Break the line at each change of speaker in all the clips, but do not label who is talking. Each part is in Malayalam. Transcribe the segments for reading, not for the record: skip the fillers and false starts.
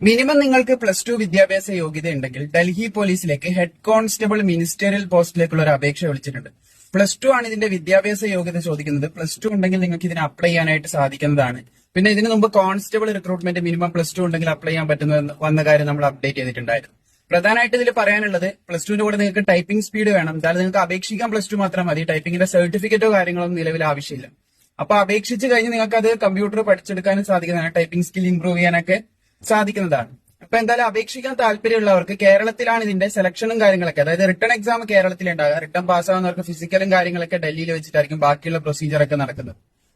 മിനിമം നിങ്ങൾക്ക് +2 വിദ്യാഭ്യാസ യോഗ്യത ഉണ്ടെങ്കിൽ ഡൽഹി പോലീസിലേക്ക് ഹെഡ് കോൺസ്റ്റബിൾ മിനിസ്റ്റീരിയൽ പോസ്റ്റിലേക്കുള്ള ഒരു അപേക്ഷ വിളിച്ചിട്ടുണ്ട്. +2 ആണ് ഇതിന്റെ വിദ്യാഭ്യാസ യോഗ്യത ചോദിക്കുന്നത്. +2 ഉണ്ടെങ്കിൽ നിങ്ങൾക്ക് ഇതിന് അപ്ലൈ ചെയ്യാനായിട്ട് സാധിക്കുന്നതാണ്. പിന്നെ ഇതിനു മുമ്പ് കോൺസ്റ്റബിൾ റിക്രൂട്ട്മെന്റ് മിനിമം +2 ഉണ്ടെങ്കിൽ അപ്ലൈ ചെയ്യാൻ പറ്റുന്ന വന്ന കാര്യം നമ്മൾ അപ്ഡേറ്റ് ചെയ്തിട്ടുണ്ടായിരുന്നു. പ്രധാനമായിട്ട് ഇതിൽ പറയാനുള്ളത് +2ന്റെ കൂടെ നിങ്ങൾക്ക് ടൈപ്പിംഗ് സ്പീഡ് വേണം. എന്തായാലും നിങ്ങൾക്ക് അപേക്ഷിക്കാൻ +2 മാത്രം മതി. ടൈപ്പിംഗിന്റെ സർട്ടിഫിക്കറ്റോ കാര്യങ്ങളൊന്നും നിലവിൽ ആവശ്യമില്ല. അപ്പൊ അപേക്ഷിച്ച് കഴിഞ്ഞ് നിങ്ങൾക്ക് അത് കമ്പ്യൂട്ടർ പഠിച്ചെടുക്കാനും സാധിക്കുന്നതാണ്. ടൈപ്പിംഗ് സ്കിൽ ഇംപ്രൂവ് ചെയ്യാനൊക്കെ സാധിക്കുന്നതാണ്. അപ്പൊ എന്തായാലും അപേക്ഷിക്കാൻ താല്പര്യമുള്ളവർക്ക് കേരളത്തിലാണ് ഇതിന്റെ സെലക്ഷനും കാര്യങ്ങളൊക്കെ, അതായത് റിട്ടേൺ എക്സാം കേരളത്തിലുണ്ടാകുക. റിട്ടേൺ പാസ്സാവുന്നവർക്ക് ഫിസിക്കലും കാര്യങ്ങളൊക്കെ ഡൽഹിയിൽ വെച്ചിട്ടായിരിക്കും ബാക്കിയുള്ള പ്രൊസീജിയർ ഒക്കെ നടക്കുന്നത്.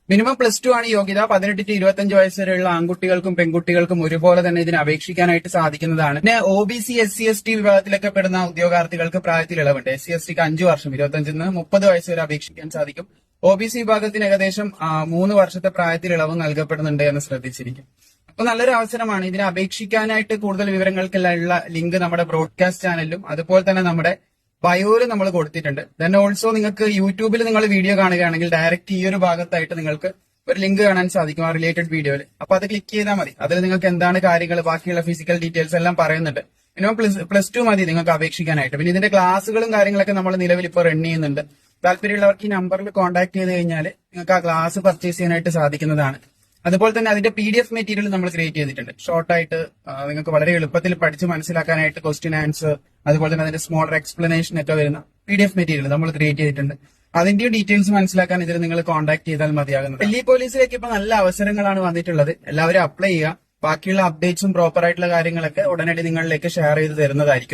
മിനിമം +2 ആണ് യോഗ്യത. 18 to 25 വയസ്സ് വരെയുള്ള ആൺകുട്ടികൾക്കും പെൺകുട്ടികൾക്കും ഒരുപോലെ തന്നെ ഇതിന് അപേക്ഷിക്കാനായിട്ട് സാധിക്കുന്നതാണ്. പിന്നെ OBC SC ST വിഭാഗത്തിലൊക്കെ പെടുന്ന ഉദ്യോഗാർത്ഥികൾക്ക് പ്രായത്തിൽ ഇളവുണ്ട്. SC STക്ക് 5 വർഷം 25 നിന്ന് 30 വയസ്സ് വരെ അപേക്ഷിക്കാൻ സാധിക്കും. OBC വിഭാഗത്തിന് ഏകദേശം 3 വർഷത്തെ പ്രായത്തിൽ ഇളവ് നൽകപ്പെടുന്നുണ്ട് എന്ന് ശ്രദ്ധിച്ചിരിക്കും. അപ്പൊ നല്ലൊരു അവസരമാണ്. ഇതിനെ അപേക്ഷിക്കാനായിട്ട് കൂടുതൽ വിവരങ്ങൾക്കുള്ള ലിങ്ക് നമ്മുടെ ബ്രോഡ്കാസ്റ്റ് ചാനലിലും അതുപോലെ തന്നെ നമ്മുടെ ബയോയിലും നമ്മൾ കൊടുത്തിട്ടുണ്ട്. ദെൻ ഓൾസോ നിങ്ങൾക്ക് യൂട്യൂബിൽ നിങ്ങൾ വീഡിയോ കാണുകയാണെങ്കിൽ ഡയറക്റ്റ് ഈ ഒരു ഭാഗത്തായിട്ട് നിങ്ങൾക്ക് ഒരു ലിങ്ക് കാണാൻ സാധിക്കും ആ റിലേറ്റഡ് വീഡിയോയിൽ. അപ്പൊ അത് ക്ലിക്ക് ചെയ്താൽ മതി. അതിൽ നിങ്ങൾക്ക് എന്താണ് കാര്യങ്ങൾ, ബാക്കിയുള്ള ഫിസിക്കൽ ഡീറ്റെയിൽസ് എല്ലാം പറയുന്നുണ്ട്. മിനിമം +2 മതി നിങ്ങൾക്ക് അപേക്ഷിക്കാനായിട്ട്. പിന്നെ ഇതിന്റെ ക്ലാസ്സുകളും കാര്യങ്ങളൊക്കെ നമ്മൾ നിലവിൽ ഇപ്പോൾ റൺ ചെയ്യുന്നുണ്ട്. താല്പര്യമുള്ളവർക്ക് ഈ നമ്പറിൽ കോൺടാക്ട് ചെയ്ത് കഴിഞ്ഞാൽ നിങ്ങൾക്ക് ആ ക്ലാസ് പർച്ചേസ് ചെയ്യാനായിട്ട് സാധിക്കുന്നതാണ്. അതുപോലെ തന്നെ അതിന്റെ PDF മെറ്റീരിയൽ നമ്മൾ ക്രിയേറ്റ് ചെയ്തിട്ടുണ്ട്. ഷോർട്ടായിട്ട് നിങ്ങൾക്ക് വളരെ എളുപ്പത്തിൽ പഠിച്ച് മനസ്സിലാക്കാനായിട്ട് ക്വസ്റ്റ്യൻ ആൻസർ, അതുപോലെ തന്നെ അതിന്റെ സ്മോളർ എക്സ്പ്ലനേഷൻ ഒക്കെ വരുന്ന PDF മെറ്റീരിയൽ നമ്മൾ ക്രിയേറ്റ് ചെയ്തിട്ടുണ്ട്. അതിന്റെ ഡീറ്റെയിൽസ് മനസ്സിലാക്കാൻ ഇതിൽ നിങ്ങൾ കോൺടാക്ട് ചെയ്താൽ മതിയാകുന്നത്. ഡൽഹി പോലീസിലേക്ക് ഇപ്പൊ നല്ല അവസരങ്ങളാണ് വന്നിട്ടുള്ളത്. എല്ലാവരും അപ്ലൈ ചെയ്യുക. ബാക്കിയുള്ള അപ്ഡേറ്റ്സും പ്രോപ്പർ ആയിട്ടുള്ള കാര്യങ്ങളൊക്കെ ഉടനടി നിങ്ങളിലേക്ക് ഷെയർ ചെയ്ത് തരുന്നതായിരിക്കും.